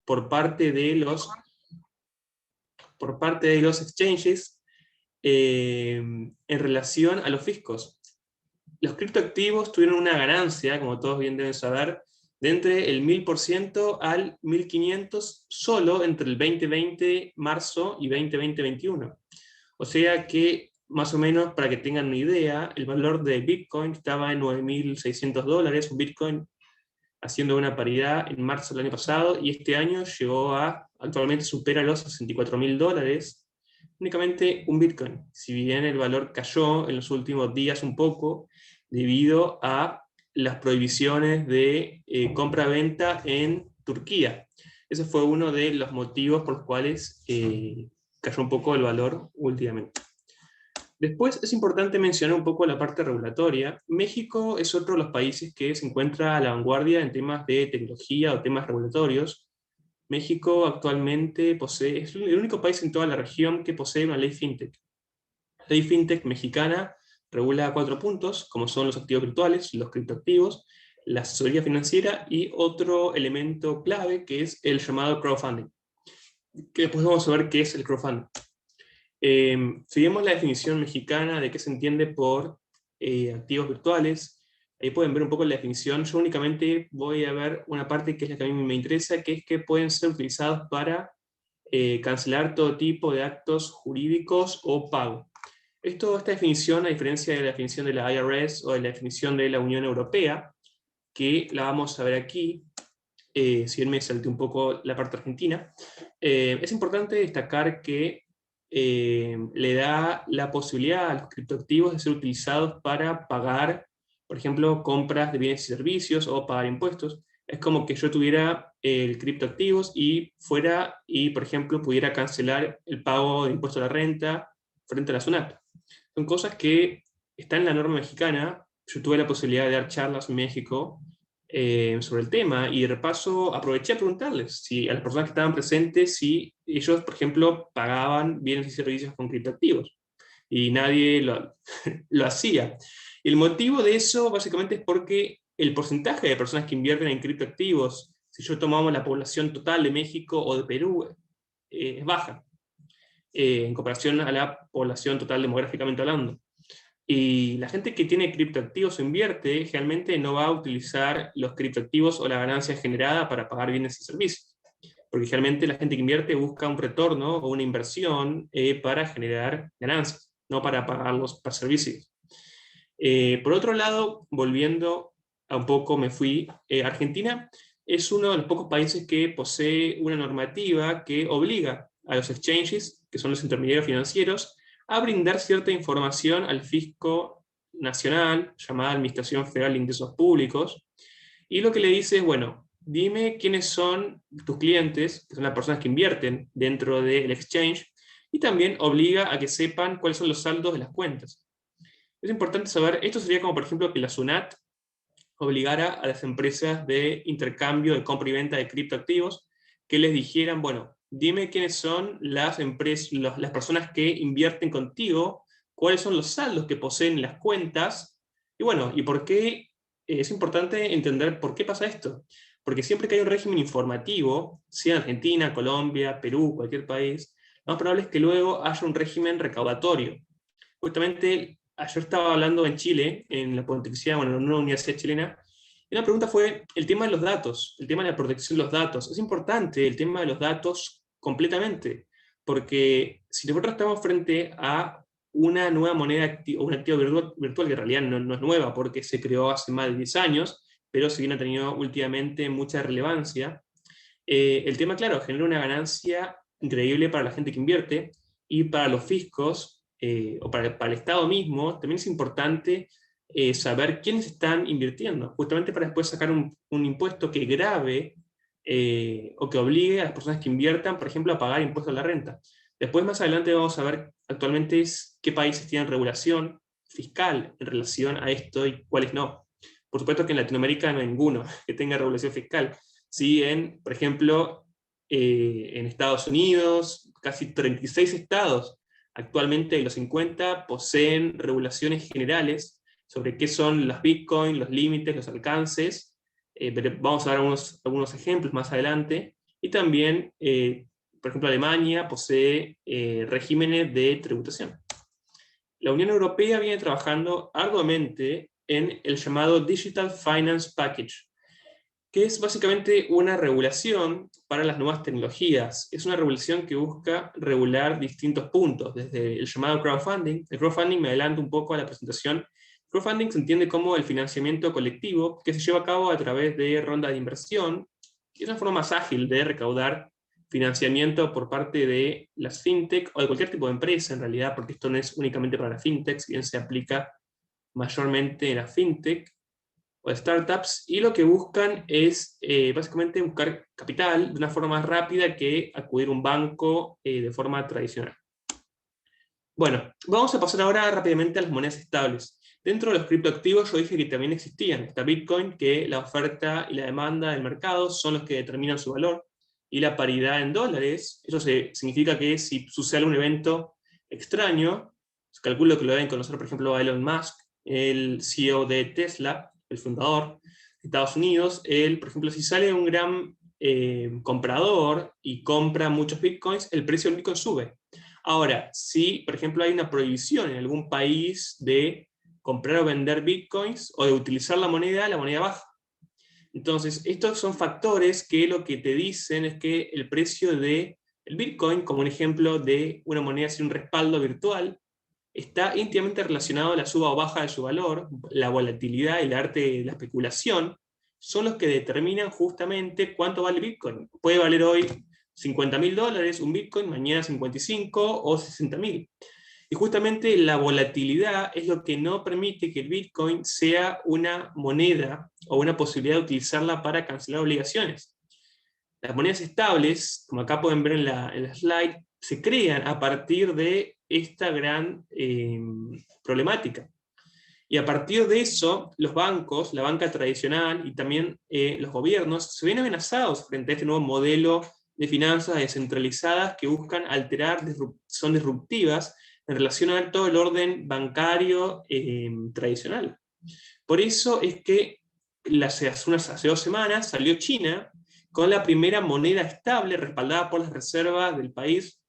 por parte de los exchanges en relación a los fiscos. Los criptoactivos tuvieron una ganancia, como todos bien deben saber, de entre el 1000% al 1500% solo entre el 2020 marzo y 2020-21. O sea que, más o menos, para que tengan una idea, el valor de Bitcoin estaba en $9.600, un Bitcoin haciendo una paridad en marzo del año pasado, y este año actualmente supera los $64.000, únicamente un Bitcoin. Si bien el valor cayó en los últimos días un poco, debido a las prohibiciones de compra-venta en Turquía. Ese fue uno de los motivos por los cuales cayó un poco el valor últimamente. Después es importante mencionar un poco la parte regulatoria. México es otro de los países que se encuentra a la vanguardia en temas de tecnología o temas regulatorios. México actualmente es el único país en toda la región que posee una ley fintech. La ley fintech mexicana regula 4 puntos, como son los activos virtuales, los criptoactivos, la asesoría financiera y otro elemento clave que es el llamado crowdfunding, que después vamos a ver qué es el crowdfunding. Si vemos la definición mexicana de qué se entiende por activos virtuales, ahí pueden ver un poco la definición. Yo únicamente voy a ver una parte que es la que a mí me interesa, que es que pueden ser utilizados para cancelar todo tipo de actos jurídicos o pago. Esta definición, a diferencia de la definición de la IRS o de la definición de la Unión Europea, que la vamos a ver aquí, si bien me salté un poco la parte argentina, es importante destacar que le da la posibilidad a los criptoactivos de ser utilizados para pagar, por ejemplo, compras de bienes y servicios o pagar impuestos. Es como que yo tuviera el criptoactivos y por ejemplo, pudiera cancelar el pago de impuesto a la renta frente a la SUNAT. Son cosas que están en la norma mexicana. Yo tuve la posibilidad de dar charlas en México sobre el tema, y de repaso aproveché a preguntarles a las personas que estaban presentes si ellos, por ejemplo, pagaban bienes y servicios con criptoactivos, y nadie lo hacía. El motivo de eso básicamente es porque el porcentaje de personas que invierten en criptoactivos, si yo tomamos la población total de México o de Perú, es baja en comparación a la población total demográficamente hablando. Y la gente que tiene criptoactivos o invierte, generalmente no va a utilizar los criptoactivos o la ganancia generada para pagar bienes y servicios. Porque generalmente la gente que invierte busca un retorno o una inversión para generar ganancias, no para pagarlos por servicios. Por otro lado, volviendo a un poco, me fui, Argentina es uno de los pocos países que posee una normativa que obliga a los exchanges, que son los intermediarios financieros, a brindar cierta información al fisco nacional, llamada Administración Federal de Ingresos Públicos, y lo que le dice es, bueno, dime quiénes son tus clientes, que son las personas que invierten dentro del exchange, y también obliga a que sepan cuáles son los saldos de las cuentas. Es importante saber, esto sería como por ejemplo que la SUNAT obligara a las empresas de intercambio, de compra y venta de criptoactivos, que les dijeran, bueno, dime quiénes son las personas que invierten contigo, cuáles son los saldos que poseen las cuentas, y bueno, y por qué es importante entender por qué pasa esto. Porque siempre que hay un régimen informativo, sea en Argentina, Colombia, Perú, cualquier país, lo más probable es que luego haya un régimen recaudatorio. Justamente ayer estaba hablando en Chile, en la Pontificia, bueno, en una universidad chilena, y la pregunta fue el tema de los datos, el tema de la protección de los datos. Es importante el tema de los datos completamente, porque si nosotros estamos frente a una nueva moneda, un activo virtual que en realidad no es nueva, porque se creó hace más de 10 años, pero si bien ha tenido últimamente mucha relevancia, el tema, claro, genera una ganancia increíble para la gente que invierte, y para los fiscos, o para el Estado mismo, también es importante saber quiénes están invirtiendo, justamente para después sacar un impuesto que grave o que obligue a las personas que inviertan, por ejemplo, a pagar impuestos a la renta. Después, más adelante, vamos a ver actualmente qué países tienen regulación fiscal en relación a esto y cuáles no. Por supuesto que en Latinoamérica no hay ninguno que tenga regulación fiscal. Sí, por ejemplo, en Estados Unidos, casi 36 estados actualmente de los 50 poseen regulaciones generales sobre qué son las Bitcoin, los límites, los alcances. Vamos a ver algunos ejemplos más adelante. y también, por ejemplo, Alemania posee regímenes de tributación. La Unión Europea viene trabajando arduamente en el llamado Digital Finance Package, que es básicamente una regulación para las nuevas tecnologías. Es una regulación que busca regular distintos puntos, desde el llamado crowdfunding. El crowdfunding, me adelanto un poco a la presentación, crowdfunding se entiende como el financiamiento colectivo que se lleva a cabo a través de rondas de inversión, y es una forma más ágil de recaudar financiamiento por parte de las fintech o de cualquier tipo de empresa, en realidad, porque esto no es únicamente para las fintech, si bien se aplica mayormente en la fintech o startups, y lo que buscan es básicamente buscar capital de una forma más rápida que acudir a un banco de forma tradicional. Bueno, vamos a pasar ahora rápidamente a las monedas estables. Dentro de los criptoactivos yo dije que también existían. Está Bitcoin, que la oferta y la demanda del mercado son los que determinan su valor, y la paridad en dólares. Eso significa que si sucede algún evento extraño, calculo que lo deben conocer, por ejemplo, a Elon Musk, el CEO de Tesla, el fundador de Estados Unidos. Él, por ejemplo, si sale un gran comprador y compra muchos bitcoins, el precio del bitcoin sube. Ahora, si, por ejemplo, hay una prohibición en algún país de comprar o vender bitcoins o de utilizar la moneda baja. Entonces, estos son factores que lo que te dicen es que el precio del bitcoin, como un ejemplo de una moneda sin un respaldo virtual, está íntimamente relacionado a la suba o baja de su valor. La volatilidad y el arte de la especulación son los que determinan justamente cuánto vale Bitcoin. Puede valer hoy $50.000 un Bitcoin, mañana 55 o 60.000. Y justamente la volatilidad es lo que no permite que el Bitcoin sea una moneda o una posibilidad de utilizarla para cancelar obligaciones. Las monedas estables, como acá pueden ver en la slide, se crean a partir de esta gran problemática. Y a partir de eso, los bancos, la banca tradicional y también los gobiernos se ven amenazados frente a este nuevo modelo de finanzas descentralizadas que buscan alterar, son disruptivas en relación a todo el orden bancario tradicional. Por eso es que hace 2 semanas salió China con la primera moneda estable respaldada por las reservas del país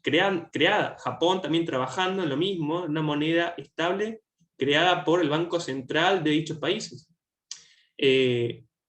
creada. Japón también trabajando en lo mismo, una moneda estable creada por el Banco Central de dichos países.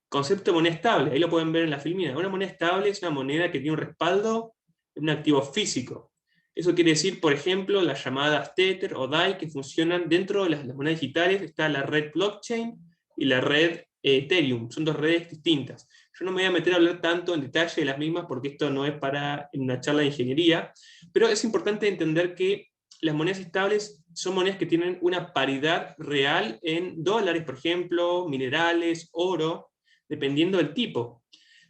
Concepto de moneda estable, ahí lo pueden ver en la filmina. Una moneda estable es una moneda que tiene un respaldo en un activo físico. Eso quiere decir, por ejemplo, las llamadas Tether o DAI, que funcionan dentro de las monedas digitales. Está la red blockchain y la red Ethereum. Son 2 redes distintas. Yo no me voy a meter a hablar tanto en detalle de las mismas porque esto no es para una charla de ingeniería, pero es importante entender que las monedas estables son monedas que tienen una paridad real en dólares, por ejemplo, minerales, oro, dependiendo del tipo.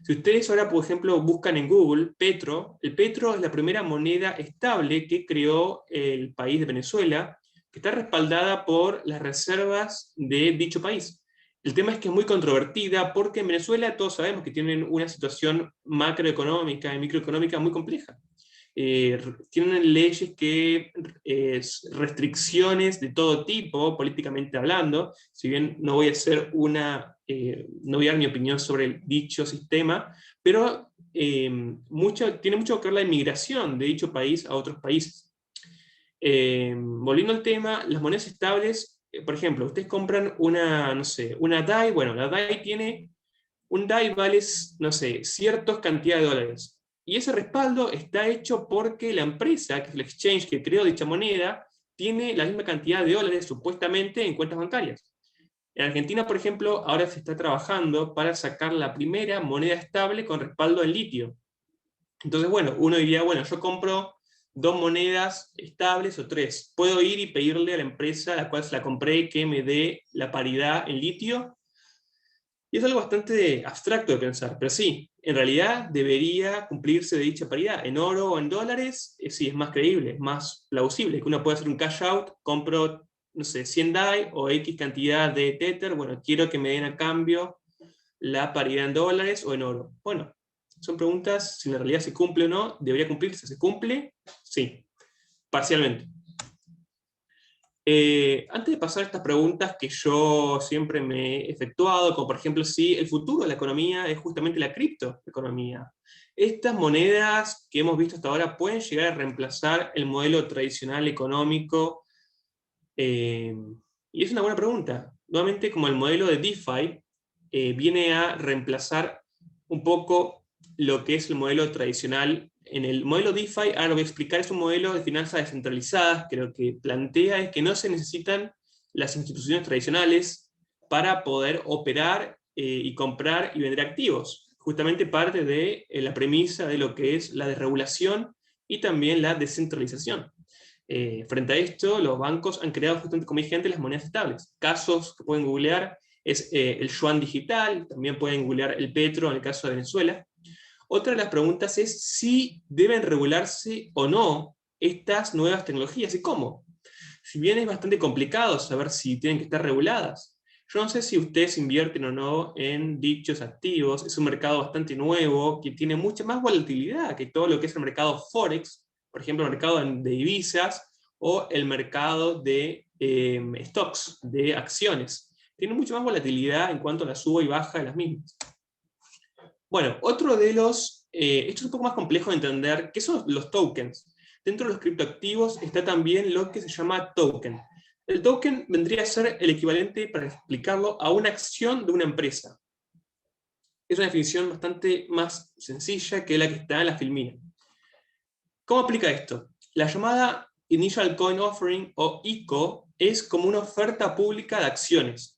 Si ustedes ahora, por ejemplo, buscan en Google Petro, el Petro es la primera moneda estable que creó el país de Venezuela, que está respaldada por las reservas de dicho país. El tema es que es muy controvertida porque en Venezuela todos sabemos que tienen una situación macroeconómica y microeconómica muy compleja. Tienen leyes que, restricciones de todo tipo, políticamente hablando, si bien no voy a hacer no voy a dar mi opinión sobre dicho sistema, pero tiene mucho que ver la inmigración de dicho país a otros países. Volviendo al tema, las monedas estables, por ejemplo, ustedes compran no sé, una DAI, bueno, la DAI un DAI vale, no sé, ciertas cantidades de dólares. Y ese respaldo está hecho porque la empresa, que es el exchange que creó dicha moneda, tiene la misma cantidad de dólares supuestamente en cuentas bancarias. En Argentina, por ejemplo, ahora se está trabajando para sacar la primera moneda estable con respaldo en litio. Entonces, bueno, uno diría, bueno, yo compro 2 monedas estables o 3. Puedo ir y pedirle a la empresa a la cual se la compré que me dé la paridad en litio. Y es algo bastante abstracto de pensar, pero sí, en realidad debería cumplirse de dicha paridad. En oro o en dólares, sí, es más creíble, es más plausible, que uno puede hacer un cash out, compro, no sé, 100 DAI o X cantidad de Tether, bueno, quiero que me den a cambio la paridad en dólares o en oro. Bueno, son preguntas si en realidad se cumple o no, debería cumplirse. ¿Se cumple? Sí, parcialmente. Antes de pasar a estas preguntas que yo siempre me he efectuado, como por ejemplo si el futuro de la economía es justamente la criptoeconomía, estas monedas que hemos visto hasta ahora pueden llegar a reemplazar el modelo tradicional económico. Eh, y es una buena pregunta. Nuevamente, como el modelo de DeFi viene a reemplazar un poco lo que es el modelo tradicional. En el modelo DeFi, ahora lo voy a explicar, es un modelo de finanzas descentralizadas que lo que plantea es que no se necesitan las instituciones tradicionales para poder operar y comprar y vender activos. Justamente parte de la premisa de lo que es la desregulación y también la descentralización. Frente a esto, los bancos han creado justamente, como dije antes, las monedas estables. Casos que pueden googlear es el yuan digital, también pueden googlear el petro en el caso de Venezuela. Otra de las preguntas es si deben regularse o no estas nuevas tecnologías y cómo. Si bien es bastante complicado saber si tienen que estar reguladas, yo no sé si ustedes invierten o no en dichos activos. Es un mercado bastante nuevo que tiene mucha más volatilidad que todo lo que es el mercado Forex, por ejemplo, el mercado de divisas o el mercado de stocks, de acciones. Tiene mucha más volatilidad en cuanto a la suba y baja de las mismas. Bueno, otro de esto es un poco más complejo de entender, ¿qué son los tokens? Dentro de los criptoactivos está también lo que se llama token. El token vendría a ser el equivalente, para explicarlo, a una acción de una empresa. Es una definición bastante más sencilla que la que está en la filmina. ¿Cómo aplica esto? La llamada Initial Coin Offering, o ICO, es como una oferta pública de acciones.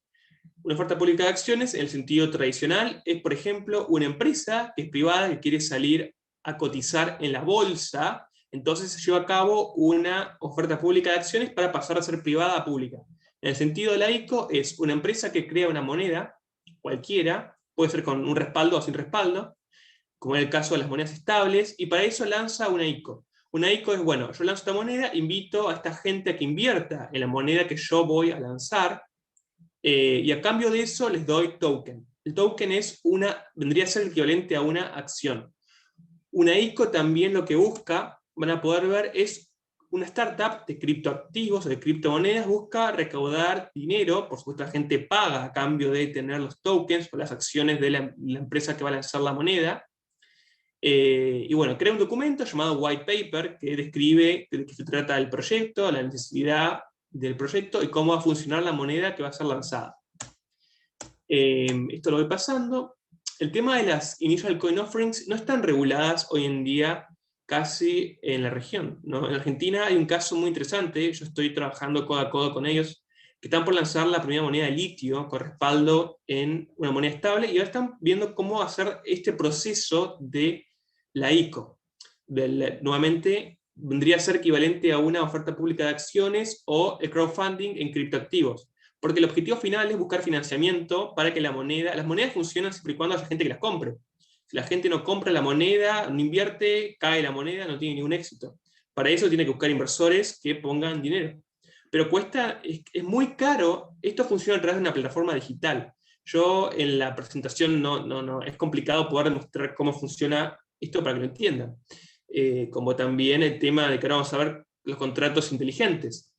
Una oferta pública de acciones, en el sentido tradicional, es, por ejemplo, una empresa que es privada que quiere salir a cotizar en la bolsa, entonces se lleva a cabo una oferta pública de acciones para pasar a ser privada a pública. En el sentido de la ICO, es una empresa que crea una moneda, cualquiera, puede ser con un respaldo o sin respaldo, como en el caso de las monedas estables, y para eso lanza una ICO. Una ICO es, bueno, yo lanzo esta moneda, invito a esta gente a que invierta en la moneda que yo voy a lanzar, y a cambio de eso les doy token. El token vendría a ser el equivalente a una acción. Una ICO también lo que busca, van a poder ver, es una startup de criptoactivos o de criptomonedas, busca recaudar dinero, por supuesto la gente paga a cambio de tener los tokens o las acciones de la empresa que va a lanzar la moneda. Y bueno, crea un documento llamado White Paper que describe de qué se trata el proyecto, la necesidad del proyecto y cómo va a funcionar la moneda que va a ser lanzada. Esto lo voy pasando. El tema de las Initial Coin Offerings no están reguladas hoy en día casi en la región, ¿no? En Argentina hay un caso muy interesante, yo estoy trabajando codo a codo con ellos, que están por lanzar la primera moneda de litio con respaldo en una moneda estable, y ahora están viendo cómo hacer este proceso de la ICO. Nuevamente, vendría a ser equivalente a una oferta pública de acciones o el crowdfunding en criptoactivos. Porque el objetivo final es buscar financiamiento para que las monedas funcionan siempre y cuando haya gente que las compre. Si la gente no compra la moneda, no invierte, cae la moneda, no tiene ningún éxito. Para eso tiene que buscar inversores que pongan dinero. Pero es muy caro, esto funciona a través de una plataforma digital. Yo en la presentación es complicado poder demostrar cómo funciona esto para que lo entiendan. Como también el tema de que ahora vamos a ver los contratos inteligentes.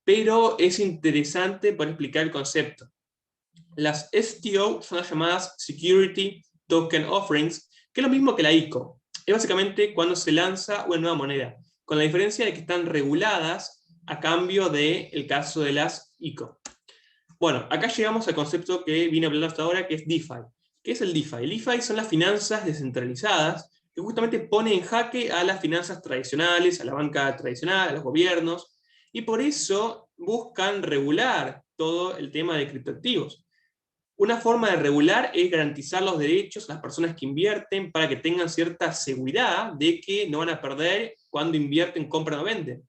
Pero es interesante para explicar el concepto. Las STO son las llamadas Security Token Offerings, que es lo mismo que la ICO. Es básicamente cuando se lanza una nueva moneda, con la diferencia de que están reguladas a cambio del caso de las ICO. Bueno, acá llegamos al concepto que vine hablando hasta ahora, que es DeFi. ¿Qué es el DeFi? El DeFi son las finanzas descentralizadas que justamente pone en jaque a las finanzas tradicionales, a la banca tradicional, a los gobiernos, y por eso buscan regular todo el tema de criptoactivos. Una forma de regular es garantizar los derechos a las personas que invierten para que tengan cierta seguridad de que no van a perder cuando invierten, compran o venden.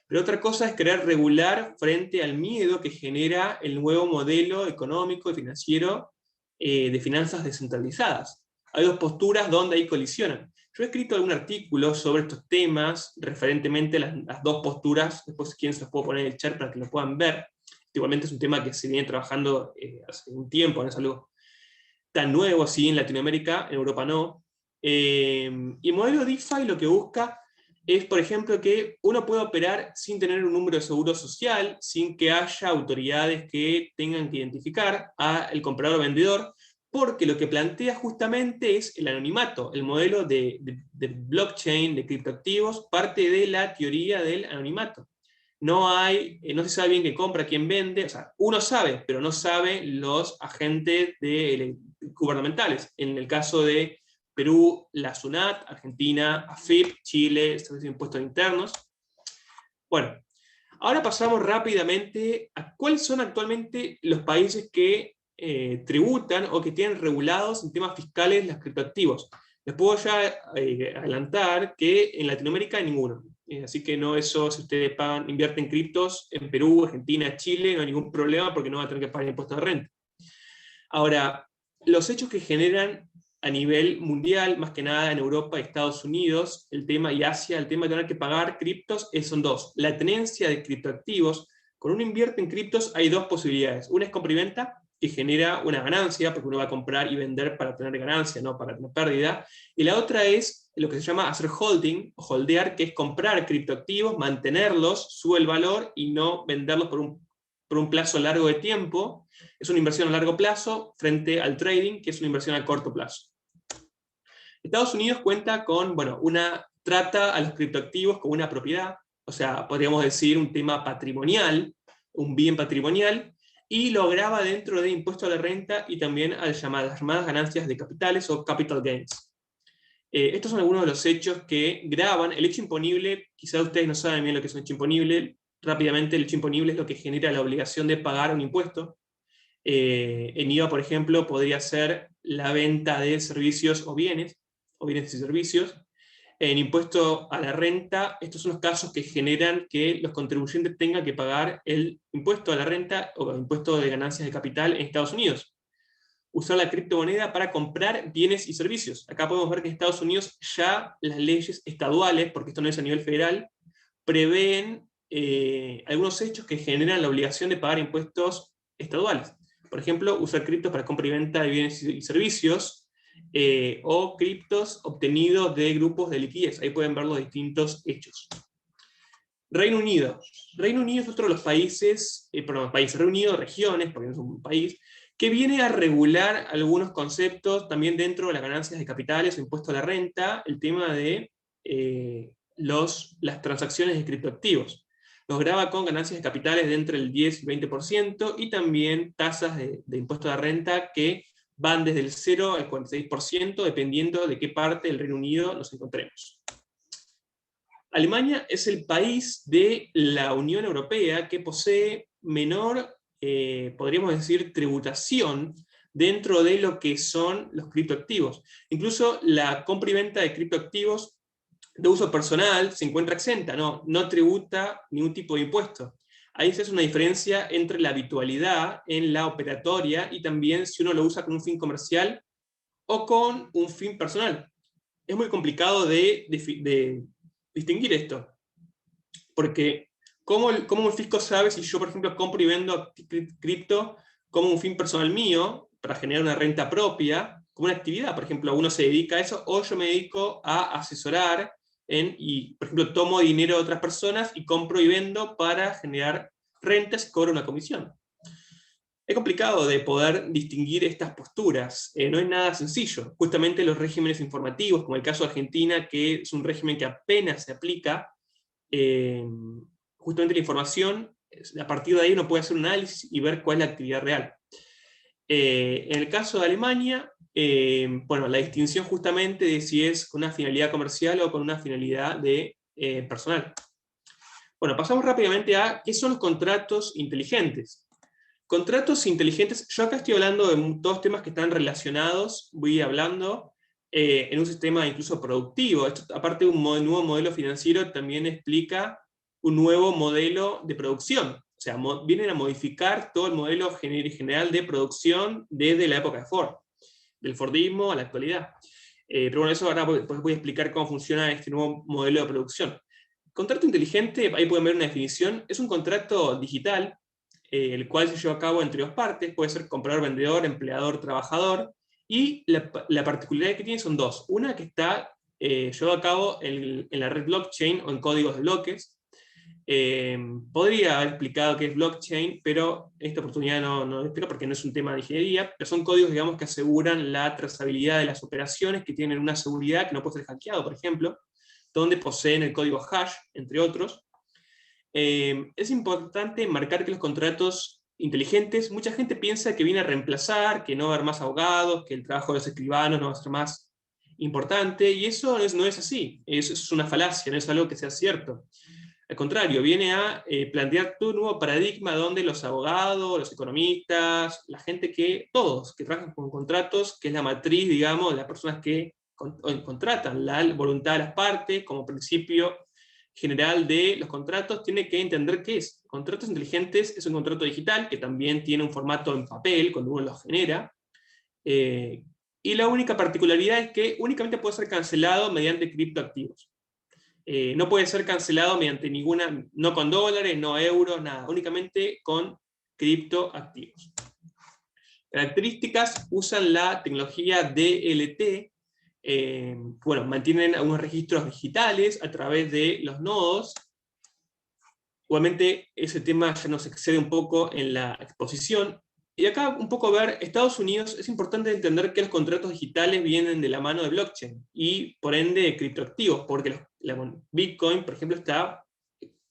Pero otra cosa es querer regular frente al miedo que genera el nuevo modelo económico y financiero de finanzas descentralizadas. Hay dos posturas donde ahí colisionan. Yo he escrito algún artículo sobre estos temas, referentemente a las dos posturas, después si quieren se los puedo poner en el chat para que lo puedan ver. Igualmente es un tema que se viene trabajando hace un tiempo, no es algo tan nuevo así en Latinoamérica, en Europa no. Y el modelo DeFi lo que busca es, por ejemplo, que uno puede operar sin tener un número de seguro social, sin que haya autoridades que tengan que identificar al comprador o vendedor, porque lo que plantea justamente es el anonimato. El modelo de blockchain, de criptoactivos, parte de la teoría del anonimato. No se sabe bien quién compra, quién vende, o sea, uno sabe, pero no sabe los agentes gubernamentales. En el caso de Perú, la SUNAT, Argentina, AFIP, Chile, Servicio de Impuestos Internos. Bueno, ahora pasamos rápidamente a cuáles son actualmente los países que tributan o que tienen regulados en temas fiscales los criptoactivos. Les puedo ya adelantar que en Latinoamérica hay ninguno. Así que no, eso, si ustedes invierten criptos en Perú, Argentina, Chile, no hay ningún problema porque no van a tener que pagar impuestos de renta. Ahora, los hechos que generan a nivel mundial, más que nada en Europa y Estados Unidos, y Asia, el tema de tener que pagar criptos son dos. La tenencia de criptoactivos. Cuando uno invierte en criptos hay dos posibilidades. Una es compra y venta, que genera una ganancia, porque uno va a comprar y vender para tener ganancia, no para tener pérdida. Y la otra es lo que se llama hacer holding, o holdear, que es comprar criptoactivos, mantenerlos, sube el valor y no venderlos por un plazo largo de tiempo. Es una inversión a largo plazo frente al trading, que es una inversión a corto plazo. Estados Unidos cuenta con, trata a los criptoactivos como una propiedad, o sea, podríamos decir un tema patrimonial, un bien patrimonial, y lo grava dentro de impuesto a la renta y también a las llamadas ganancias de capitales o capital gains. Estos son algunos de los hechos que graban. El hecho imponible, quizás ustedes no saben bien lo que es un hecho imponible. Rápidamente, el hecho imponible es lo que genera la obligación de pagar un impuesto. En IVA, por ejemplo, podría ser la venta de servicios o bienes y servicios. En impuesto a la renta, estos son los casos que generan que los contribuyentes tengan que pagar el impuesto a la renta o el impuesto de ganancias de capital en Estados Unidos. Usar la criptomoneda para comprar bienes y servicios. Acá podemos ver que en Estados Unidos ya las leyes estaduales, porque esto no es a nivel federal, prevén algunos hechos que generan la obligación de pagar impuestos estaduales. Por ejemplo, usar criptos para compra y venta de bienes y servicios, o criptos obtenidos de grupos de liquidez. Ahí pueden ver los distintos hechos. Reino Unido. Reino Unido es otro de los países, Reino Unido, regiones, porque no es un país, que viene a regular algunos conceptos también dentro de las ganancias de capitales o impuesto a la renta, el tema de las transacciones de criptoactivos. Los grava con ganancias de capitales de entre el 10 y 20% y también tasas de impuesto a la renta que van desde el 0 al 46%, dependiendo de qué parte del Reino Unido nos encontremos. Alemania es el país de la Unión Europea que posee menor, podríamos decir, tributación dentro de lo que son los criptoactivos. Incluso la compra y venta de criptoactivos de uso personal se encuentra exenta, no tributa ningún tipo de impuesto. Ahí se hace una diferencia entre la habitualidad en la operatoria y también si uno lo usa con un fin comercial o con un fin personal. Es muy complicado de distinguir esto, porque ¿cómo el fisco sabe si yo, por ejemplo, compro y vendo cripto como un fin personal mío, para generar una renta propia, como una actividad? Por ejemplo, uno se dedica a eso, o yo me dedico a asesorar y, por ejemplo, tomo dinero de otras personas y compro y vendo para generar rentas y cobro una comisión. Es complicado de poder distinguir estas posturas, no es nada sencillo. Justamente los regímenes informativos, como el caso de Argentina, que es un régimen que apenas se aplica, justamente la información, a partir de ahí uno puede hacer un análisis y ver cuál es la actividad real. En el caso de Alemania, la distinción justamente de si es con una finalidad comercial o con una finalidad personal. Bueno, pasamos rápidamente a qué son los contratos inteligentes. Contratos inteligentes, yo acá estoy hablando de dos temas que están relacionados, voy hablando en un sistema incluso productivo. Esto, aparte de un nuevo modelo financiero, también explica un nuevo modelo de producción. O sea, vienen a modificar todo el modelo general de producción desde la época de Ford, del Fordismo a la actualidad. Pero bueno, eso ahora voy a explicar cómo funciona este nuevo modelo de producción. Contrato inteligente, ahí pueden ver una definición, es un contrato digital, el cual se lleva a cabo entre dos partes, puede ser comprador-vendedor, empleador-trabajador, y la particularidad que tiene son dos. Una que está llevado a cabo en la red blockchain o en códigos de bloques. Podría haber explicado qué es blockchain, pero en esta oportunidad no lo explico porque no es un tema de ingeniería, pero son códigos, digamos, que aseguran la trazabilidad de las operaciones, que tienen una seguridad que no puede ser hackeado, por ejemplo, donde poseen el código hash, entre otros. Es importante marcar que los contratos inteligentes, mucha gente piensa que viene a reemplazar, que no va a haber más abogados, que el trabajo de los escribanos no va a ser más importante, y eso no es así, eso es una falacia, no es algo que sea cierto. Al contrario, viene a plantear todo un nuevo paradigma donde los abogados, los economistas, la gente todos que trabajan con contratos, que es la matriz, digamos, de las personas que contratan, la voluntad de las partes como principio general de los contratos, tiene que entender qué es. Contratos inteligentes es un contrato digital que también tiene un formato en papel cuando uno lo genera, y la única particularidad es que únicamente puede ser cancelado mediante criptoactivos. No puede ser cancelado mediante ninguna, no con dólares, no euros, nada, únicamente con criptoactivos. Características: usan la tecnología DLT, bueno, mantienen algunos registros digitales a través de los nodos. Igualmente ese tema ya nos excede un poco en la exposición. Y acá un poco ver, Estados Unidos, es importante entender que los contratos digitales vienen de la mano de blockchain y por ende de criptoactivos, porque Bitcoin, por ejemplo, está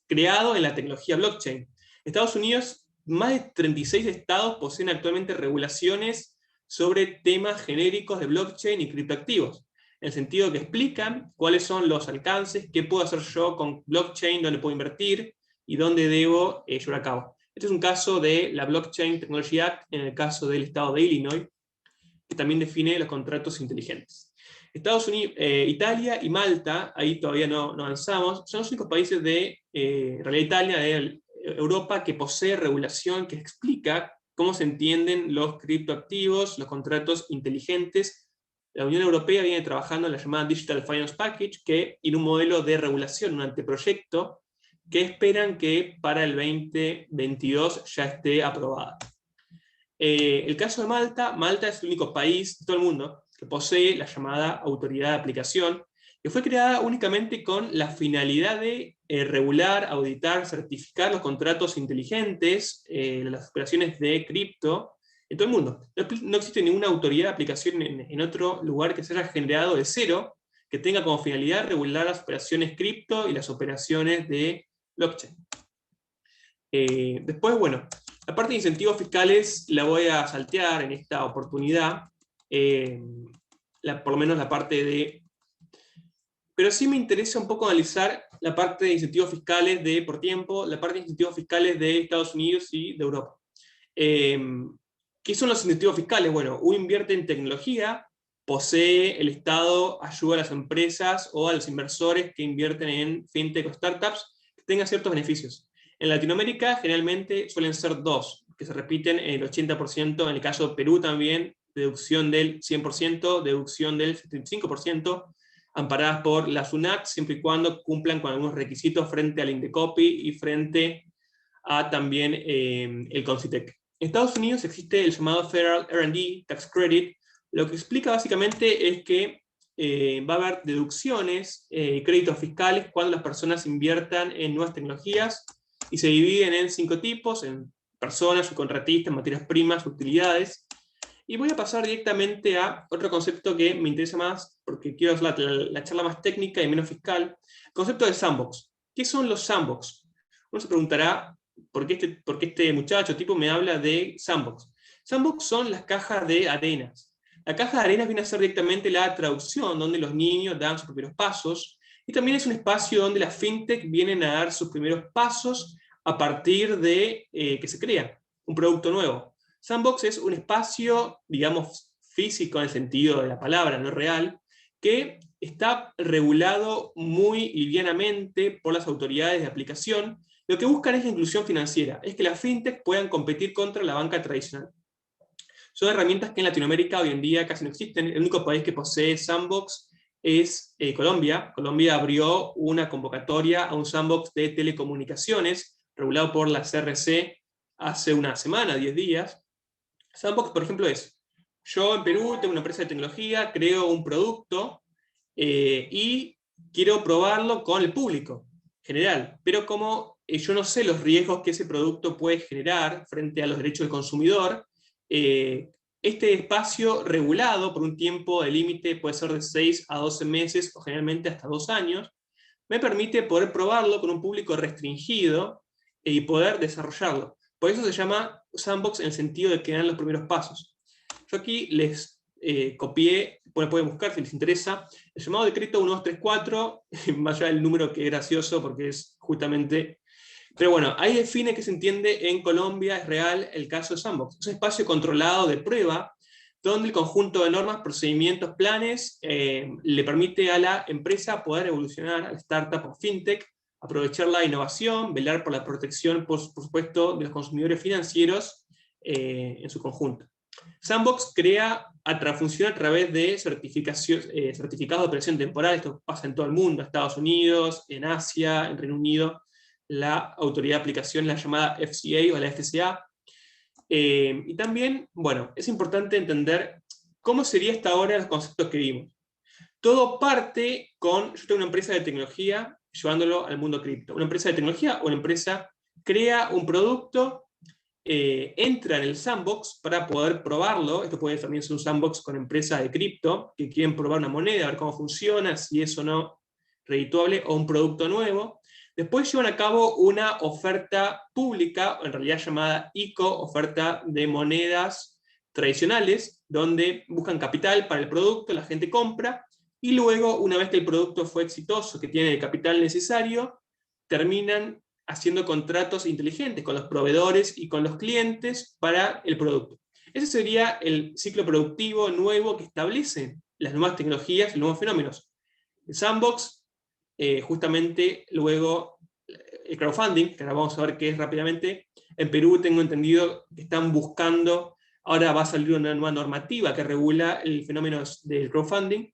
creado en la tecnología blockchain. Estados Unidos, más de 36 estados poseen actualmente regulaciones sobre temas genéricos de blockchain y criptoactivos, en el sentido que explican cuáles son los alcances, qué puedo hacer yo con blockchain, dónde puedo invertir y dónde debo llevar a cabo. Este es un caso de la Blockchain Technology Act, en el caso del estado de Illinois, que también define los contratos inteligentes. Estados Unidos, Italia y Malta, ahí todavía no avanzamos, son los únicos países en realidad Italia, de Europa, que posee regulación que explica cómo se entienden los criptoactivos, los contratos inteligentes. La Unión Europea viene trabajando en la llamada Digital Finance Package, que tiene un modelo de regulación, un anteproyecto, que esperan que para el 2022 ya esté aprobada. El caso de Malta es el único país de todo el mundo que posee la llamada autoridad de aplicación, que fue creada únicamente con la finalidad de regular, auditar, certificar los contratos inteligentes, las operaciones de cripto en todo el mundo. No existe ninguna autoridad de aplicación en otro lugar que se haya generado de cero, que tenga como finalidad regular las operaciones cripto y las operaciones de blockchain. Después, bueno, la parte de incentivos fiscales la voy a saltear en esta oportunidad, por lo menos la parte de... Pero sí me interesa un poco analizar la parte de incentivos fiscales por tiempo, la parte de incentivos fiscales de Estados Unidos y de Europa. ¿Qué son los incentivos fiscales? Bueno, uno invierte en tecnología, posee, el Estado ayuda a las empresas o a los inversores que invierten en fintech o startups que tengan ciertos beneficios. En Latinoamérica generalmente suelen ser dos, que se repiten el 80%, en el caso de Perú también, deducción del 100%, deducción del 75%, amparadas por la SUNAT, siempre y cuando cumplan con algunos requisitos frente al Indecopi y frente a también el Concitec. En Estados Unidos existe el llamado Federal R&D Tax Credit, lo que explica básicamente es que va a haber deducciones, créditos fiscales cuando las personas inviertan en nuevas tecnologías, y se dividen en 5 tipos, en personas, subcontratistas, materias primas, utilidades. Y voy a pasar directamente a otro concepto que me interesa más, porque quiero hacer la charla más técnica y menos fiscal, el concepto de sandbox. ¿Qué son los sandbox? Uno se preguntará, ¿por qué este muchacho tipo me habla de sandbox? Sandbox son las cajas de arenas. La caja de arenas viene a ser directamente la traducción, donde los niños dan sus primeros pasos, y también es un espacio donde las fintech vienen a dar sus primeros pasos a partir de que se crea un producto nuevo. Sandbox es un espacio, digamos, físico en el sentido de la palabra, no real, que está regulado muy livianamente por las autoridades de aplicación. Lo que buscan es la inclusión financiera, es que las fintech puedan competir contra la banca tradicional. Son herramientas que en Latinoamérica hoy en día casi no existen. El único país que posee sandbox es Colombia. Colombia abrió una convocatoria a un sandbox de telecomunicaciones, regulado por la CRC hace una semana, 10 días. Sandbox, por ejemplo, yo en Perú tengo una empresa de tecnología, creo un producto, y quiero probarlo con el público general, pero como yo no sé los riesgos que ese producto puede generar frente a los derechos del consumidor, este espacio regulado por un tiempo de límite puede ser de 6 a 12 meses o generalmente hasta 2 años, me permite poder probarlo con un público restringido y poder desarrollarlo. Por eso se llama sandbox en el sentido de que dan los primeros pasos. Yo aquí les copié, pueden buscar si les interesa, el llamado decreto 1234, más allá del número que es gracioso porque es justamente... Pero bueno, ahí define que se entiende en Colombia, es real el caso de sandbox. Es un espacio controlado de prueba donde el conjunto de normas, procedimientos, planes le permite a la empresa poder evolucionar, a la startup o fintech, aprovechar la innovación, velar por la protección, por supuesto, de los consumidores financieros en su conjunto. Sandbox funciona a través de certificados de operación temporal, esto pasa en todo el mundo, Estados Unidos, en Asia, en Reino Unido, la autoridad de aplicación, la llamada FCA o la FCA. Y también, bueno, es importante entender cómo sería hasta ahora los conceptos que vimos. Todo parte con, yo tengo una empresa de tecnología llevándolo al mundo cripto. Una empresa de tecnología o una empresa crea un producto, entra en el sandbox para poder probarlo. Esto puede también ser un sandbox con empresas de cripto que quieren probar una moneda, ver cómo funciona, si es o no redituable, o un producto nuevo. Después llevan a cabo una oferta pública, en realidad llamada ICO, oferta de monedas tradicionales, donde buscan capital para el producto, la gente compra, y luego, una vez que el producto fue exitoso, que tiene el capital necesario, terminan haciendo contratos inteligentes con los proveedores y con los clientes para el producto. Ese sería el ciclo productivo nuevo que establecen las nuevas tecnologías, los nuevos fenómenos. El sandbox, justamente luego el crowdfunding, que ahora vamos a ver qué es rápidamente. En Perú tengo entendido que están buscando, ahora va a salir una nueva normativa que regula el fenómeno del crowdfunding.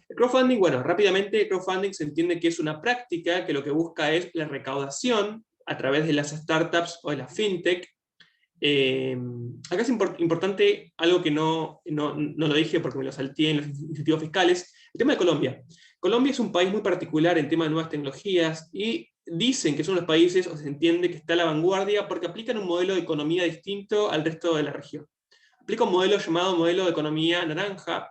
El crowdfunding, bueno, rápidamente, el crowdfunding se entiende que es una práctica que lo que busca es la recaudación a través de las startups o de la fintech. Acá es importante algo que no lo dije porque me lo salté en los incentivos fiscales, el tema de Colombia. Colombia es un país muy particular en tema de nuevas tecnologías y dicen que son los países, o se entiende que está a la vanguardia, porque aplican un modelo de economía distinto al resto de la región. Aplica un modelo llamado modelo de economía naranja.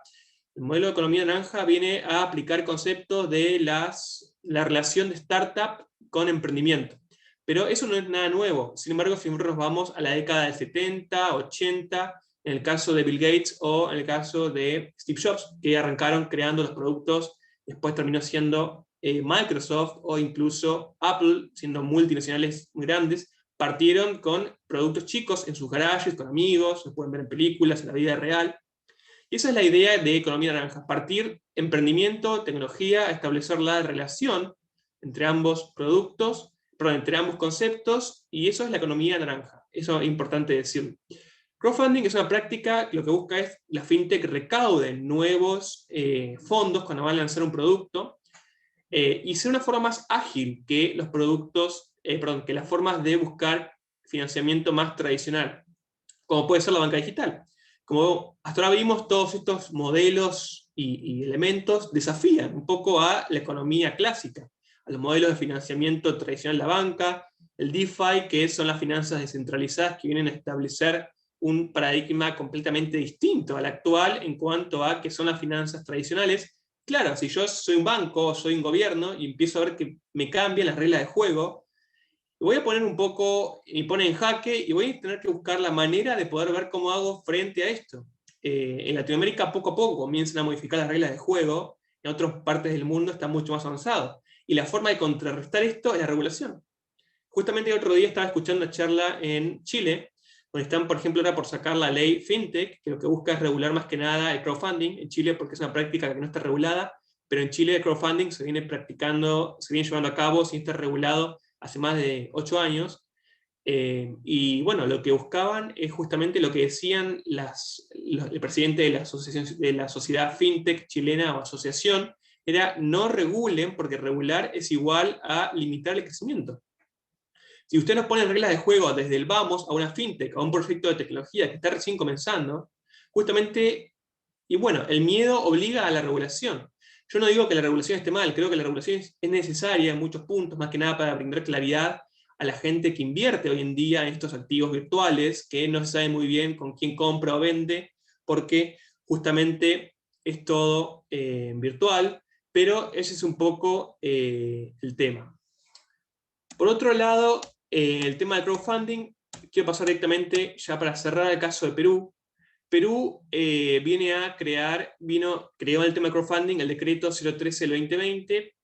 El modelo de economía naranja viene a aplicar conceptos de la relación de startup con emprendimiento. Pero eso no es nada nuevo. Sin embargo, si nos vamos a la década del 70, 80, en el caso de Bill Gates o en el caso de Steve Jobs, que arrancaron creando los productos, después terminó siendo Microsoft o incluso Apple, siendo multinacionales muy grandes, partieron con productos chicos en sus garajes, con amigos, se pueden ver en películas, en la vida real. Y esa es la idea de economía naranja, partir emprendimiento, tecnología, establecer la relación entre ambos productos, perdón, entre ambos conceptos, y eso es la economía naranja. Eso es importante decirlo. Crowdfunding es una práctica que lo que busca es la fintech recauden nuevos fondos cuando van a lanzar un producto, y ser una forma más ágil que los productos, que las formas de buscar financiamiento más tradicional, como puede ser la banca digital. Como hasta ahora vimos, todos estos modelos y elementos desafían un poco a la economía clásica, a los modelos de financiamiento tradicional de la banca, el DeFi, que son las finanzas descentralizadas que vienen a establecer un paradigma completamente distinto al actual en cuanto a qué son las finanzas tradicionales. Claro, si yo soy un banco, soy un gobierno, y empiezo a ver que me cambian las reglas de juego, voy a poner un poco, me pone en jaque, y voy a tener que buscar la manera de poder ver cómo hago frente a esto. En Latinoamérica poco a poco comienzan a modificar las reglas de juego, en otras partes del mundo está mucho más avanzado. Y la forma de contrarrestar esto es la regulación. Justamente el otro día estaba escuchando una charla en Chile, donde están, por ejemplo, ahora por sacar la ley FinTech, que lo que busca es regular más que nada el crowdfunding en Chile, porque es una práctica que no está regulada, pero en Chile el crowdfunding se viene practicando, se viene llevando a cabo sin estar regulado hace más de 8 años. Y bueno, lo que buscaban es justamente lo que decían el presidente de la Sociedad FinTech chilena o asociación, era no regulen, porque regular es igual a limitar el crecimiento. Si usted nos pone reglas de juego desde el vamos a una fintech, a un proyecto de tecnología que está recién comenzando, justamente, y bueno, el miedo obliga a la regulación. Yo no digo que la regulación esté mal, creo que la regulación es necesaria en muchos puntos, más que nada para brindar claridad a la gente que invierte hoy en día en estos activos virtuales, que no se sabe muy bien con quién compra o vende, porque justamente es todo virtual, pero ese es un poco el tema. Por otro lado, el tema del crowdfunding, quiero pasar directamente ya para cerrar el caso de Perú. Perú creó el tema de crowdfunding, el decreto 013 del 2020,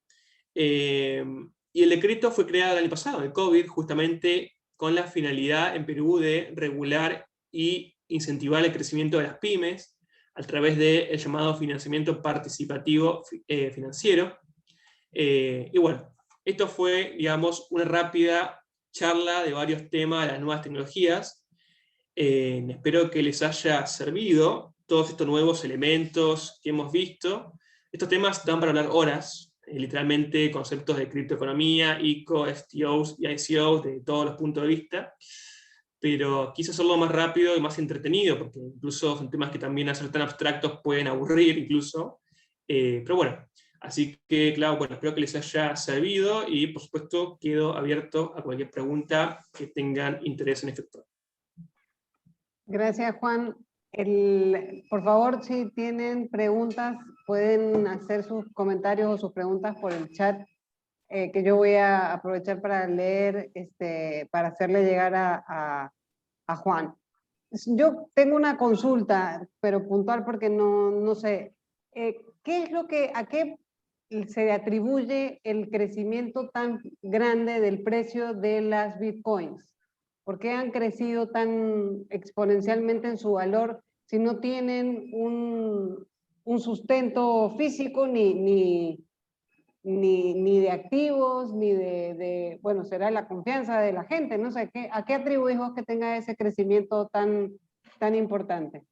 y el decreto fue creado el año pasado, el COVID, justamente con la finalidad en Perú de regular y incentivar el crecimiento de las pymes a través del llamado financiamiento participativo financiero. Y bueno, esto fue, digamos, una rápida charla de varios temas de las nuevas tecnologías. Espero que les haya servido todos estos nuevos elementos que hemos visto. Estos temas dan para hablar horas, literalmente conceptos de criptoeconomía, ICO, STOs y ICOs de todos los puntos de vista, pero quise hacerlo más rápido y más entretenido, porque incluso son temas que también al ser tan abstractos pueden aburrir incluso. Pero bueno, así que claro, bueno, espero que les haya servido y por supuesto quedo abierto a cualquier pregunta que tengan interés en este tema. Gracias, Juan. Por favor, si tienen preguntas, pueden hacer sus comentarios o sus preguntas por el chat, que yo voy a aprovechar para leer, para hacerle llegar a Juan. Yo tengo una consulta, pero puntual porque no sé. ¿Qué es a qué se atribuye el crecimiento tan grande del precio de las bitcoins? ¿Por qué han crecido tan exponencialmente en su valor si no tienen un sustento físico ni de activos, ni bueno, será la confianza de la gente? No sé, ¿a qué atribuís vos que tenga ese crecimiento tan importante?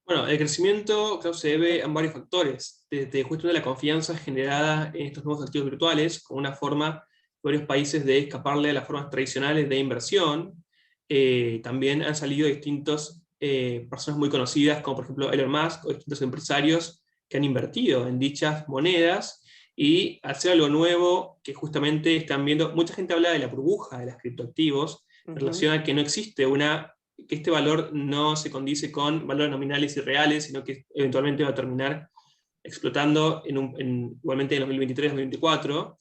Bueno, el crecimiento, claro, se debe a varios factores, desde justamente la confianza generada en estos nuevos activos virtuales, como una forma de varios países de escaparle a las formas tradicionales de inversión. También han salido distintas personas muy conocidas, como por ejemplo Elon Musk, o distintos empresarios que han invertido en dichas monedas, y hacer algo nuevo que justamente están viendo. Mucha gente habla de la burbuja de los criptoactivos, en relación a que no existe que este valor no se condice con valores nominales y reales, sino que eventualmente va a terminar explotando igualmente en 2023-2024.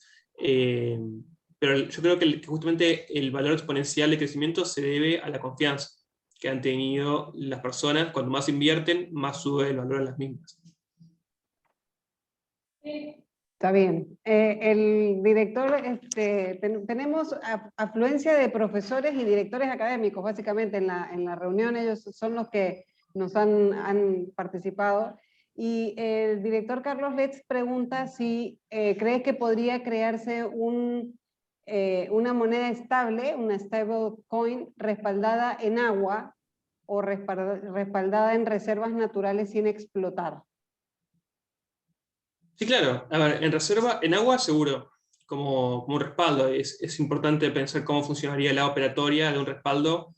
Pero yo creo que justamente el valor exponencial de crecimiento se debe a la confianza que han tenido las personas. Cuanto más invierten, más sube el valor de las mismas. Está bien. El director, tenemos afluencia de profesores y directores académicos, básicamente en la reunión. Ellos son los que nos han participado. Y el director Carlos Letts pregunta si cree que podría crearse una moneda estable, una stable coin, respaldada en agua o respaldada en reservas naturales sin explotar. Sí, claro. A ver, en agua seguro, como un respaldo. Es importante pensar cómo funcionaría la operatoria de un respaldo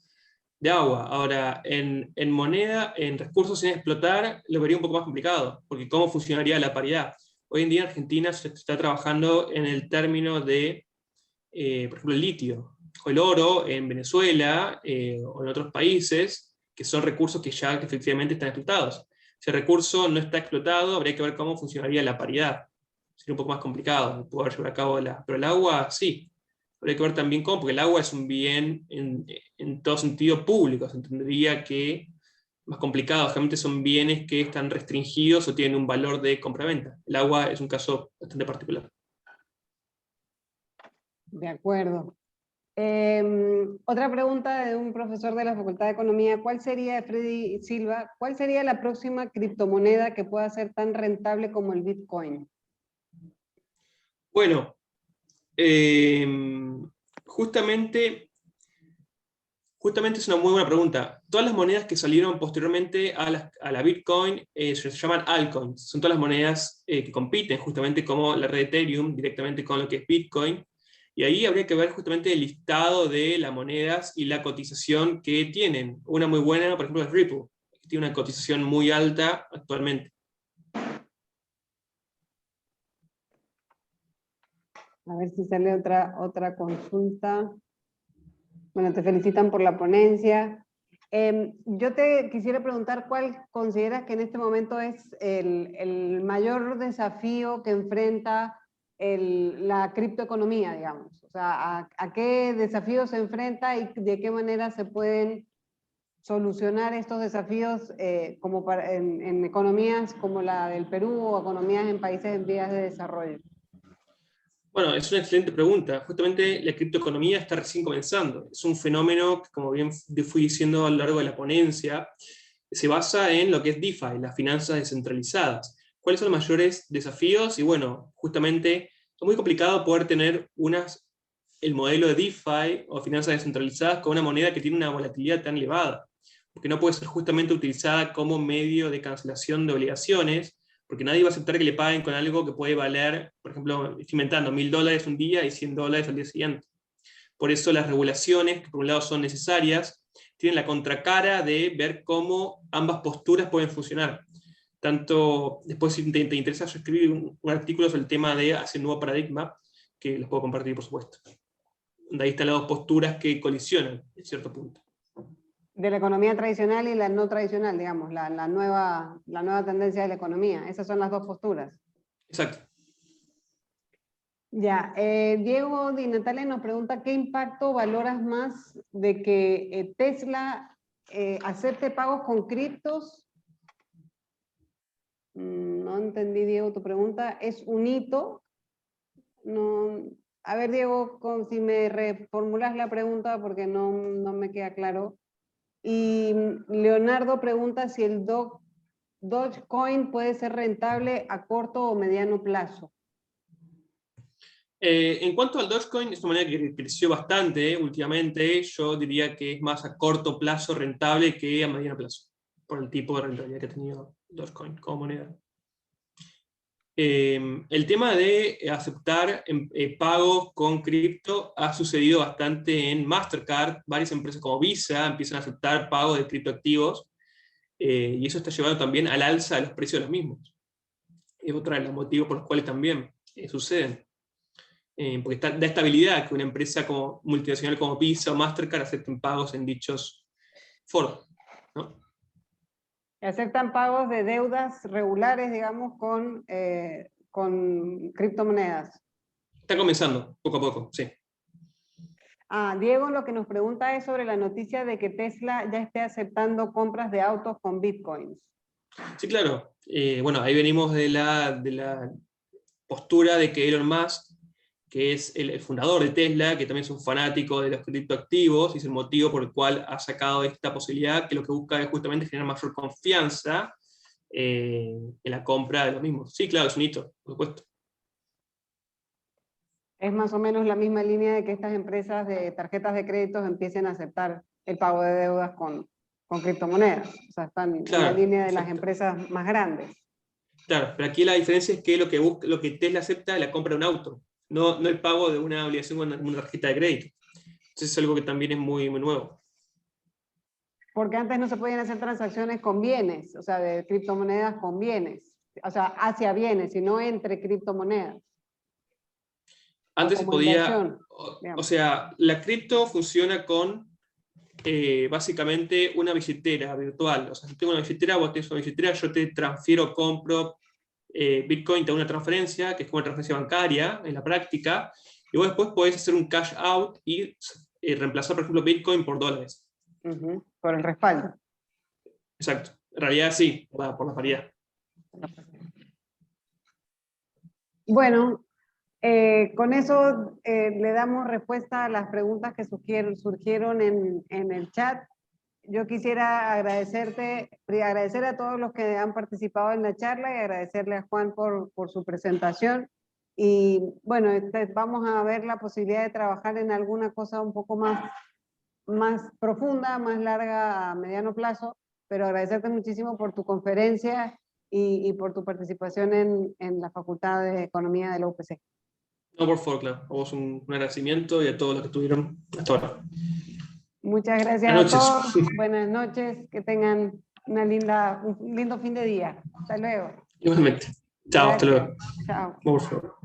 de agua. Ahora, en moneda, en recursos sin explotar, lo vería un poco más complicado, porque cómo funcionaría la paridad. Hoy en día en Argentina se está trabajando en el término de, por ejemplo, el litio o el oro en Venezuela o en otros países, que son recursos que ya efectivamente están explotados. Si el recurso no está explotado, habría que ver cómo funcionaría la paridad. Sería un poco más complicado poder llevar a cabo pero el agua sí. Habría que ver también cómo, porque el agua es un bien en todo sentido público. Se entendería que más complicado, generalmente son bienes que están restringidos o tienen un valor de compra-venta. El agua es un caso bastante particular. De acuerdo. Otra pregunta de un profesor de la Facultad de Economía. Freddy Silva, ¿cuál sería la próxima criptomoneda que pueda ser tan rentable como el Bitcoin? Bueno, justamente es una muy buena pregunta. Todas las monedas que salieron posteriormente a la Bitcoin se llaman altcoins. Son todas las monedas que compiten justamente como la red Ethereum, directamente con lo que es Bitcoin. Y ahí habría que ver justamente el listado de las monedas y la cotización que tienen. Una muy buena, por ejemplo, es Ripple, que tiene una cotización muy alta actualmente. A ver si sale otra consulta. Bueno, te felicitan por la ponencia. Yo te quisiera preguntar cuál consideras que en este momento es el mayor desafío que enfrenta la criptoeconomía, digamos. O sea, ¿a qué desafíos se enfrenta y de qué manera se pueden solucionar estos desafíos como en economías como la del Perú o economías en países en vías de desarrollo? Bueno, es una excelente pregunta. Justamente la criptoeconomía está recién comenzando. Es un fenómeno que, como bien fui diciendo a lo largo de la ponencia, se basa en lo que es DeFi, las finanzas descentralizadas. ¿Cuáles son los mayores desafíos? Y bueno, justamente es muy complicado poder tener el modelo de DeFi o finanzas descentralizadas con una moneda que tiene una volatilidad tan elevada, porque no puede ser justamente utilizada como medio de cancelación de obligaciones, porque nadie va a aceptar que le paguen con algo que puede valer, por ejemplo, estoy inventando, $1000 un día y $100 al día siguiente. Por eso las regulaciones, que por un lado son necesarias, tienen la contracara de ver cómo ambas posturas pueden funcionar. Tanto, después si te interesa, yo escribí un artículo sobre el tema de hacia el nuevo paradigma, que los puedo compartir, por supuesto. Donde ahí están las dos posturas que colisionan, en cierto punto. De la economía tradicional y la no tradicional, digamos, la nueva tendencia de la economía. Esas son las dos posturas. Exacto. Ya, Diego Di Natale nos pregunta, ¿qué impacto valoras más de que Tesla acepte pagos con criptos? No entendí, Diego, tu pregunta. ¿Es un hito? No. A ver, Diego, si me reformulas la pregunta porque no me queda claro. Y Leonardo pregunta si el Dogecoin puede ser rentable a corto o mediano plazo. En cuanto al Dogecoin, es una moneda que creció bastante últimamente. Yo diría que es más a corto plazo rentable que a mediano plazo, por el tipo de rentabilidad que ha tenido Dogecoin como moneda. El tema de aceptar pagos con cripto ha sucedido bastante en Mastercard. Varias empresas como Visa empiezan a aceptar pagos de criptoactivos y eso está llevando también al alza de los precios de los mismos. Es otro de los motivos por los cuales también suceden. Porque da estabilidad que una empresa como multinacional como Visa o Mastercard acepten pagos en dichos foros, ¿no? Aceptan pagos de deudas regulares, digamos, con criptomonedas. Está comenzando, poco a poco, sí. Diego lo que nos pregunta es sobre la noticia de que Tesla ya esté aceptando compras de autos con bitcoins. Sí, claro. Bueno, ahí venimos de la postura de que Elon Musk, que es el fundador de Tesla, que también es un fanático de los criptoactivos, y es el motivo por el cual ha sacado esta posibilidad, que lo que busca es justamente generar mayor confianza en la compra de los mismos. Sí, claro, es un hito, por supuesto. Es más o menos la misma línea de que estas empresas de tarjetas de créditos empiecen a aceptar el pago de deudas con criptomonedas. O sea, están en la línea de las empresas más grandes. Claro, pero aquí la diferencia es que lo que Tesla acepta es la compra de un auto, no el pago de una obligación con una tarjeta de crédito. Entonces es algo que también es muy, muy nuevo. Porque antes no se podían hacer transacciones con bienes, o sea, de criptomonedas con bienes, o sea, hacia bienes, sino entre criptomonedas. Antes se podía, inversión, o sea, la cripto funciona con básicamente una billetera virtual. O sea, si tengo una billetera, vos tenés una billetera, yo te transfiero, compro Bitcoin, te hago una transferencia, que es como una transferencia bancaria en la práctica, y vos después podés hacer un cash out y reemplazar, por ejemplo, Bitcoin por dólares. Por el respaldo. Exacto. En realidad sí, por la paridad. Bueno, con eso le damos respuesta a las preguntas que surgieron en el chat. Yo quisiera agradecer a todos los que han participado en la charla y agradecerle a Juan por su presentación. Y bueno, vamos a ver la posibilidad de trabajar en alguna cosa un poco más profunda, más larga a mediano plazo, pero agradecerte muchísimo por tu conferencia y por tu participación en la Facultad de Economía de la UPC. No, por favor, claro. A vos un agradecimiento y a todos los que estuvieron hasta ahora. Muchas gracias Buenas a noches. todos. Buenas noches. Que tengan un lindo fin de día. Hasta luego. Igualmente. Chao, hasta Gracias. luego. Chao. Por favor.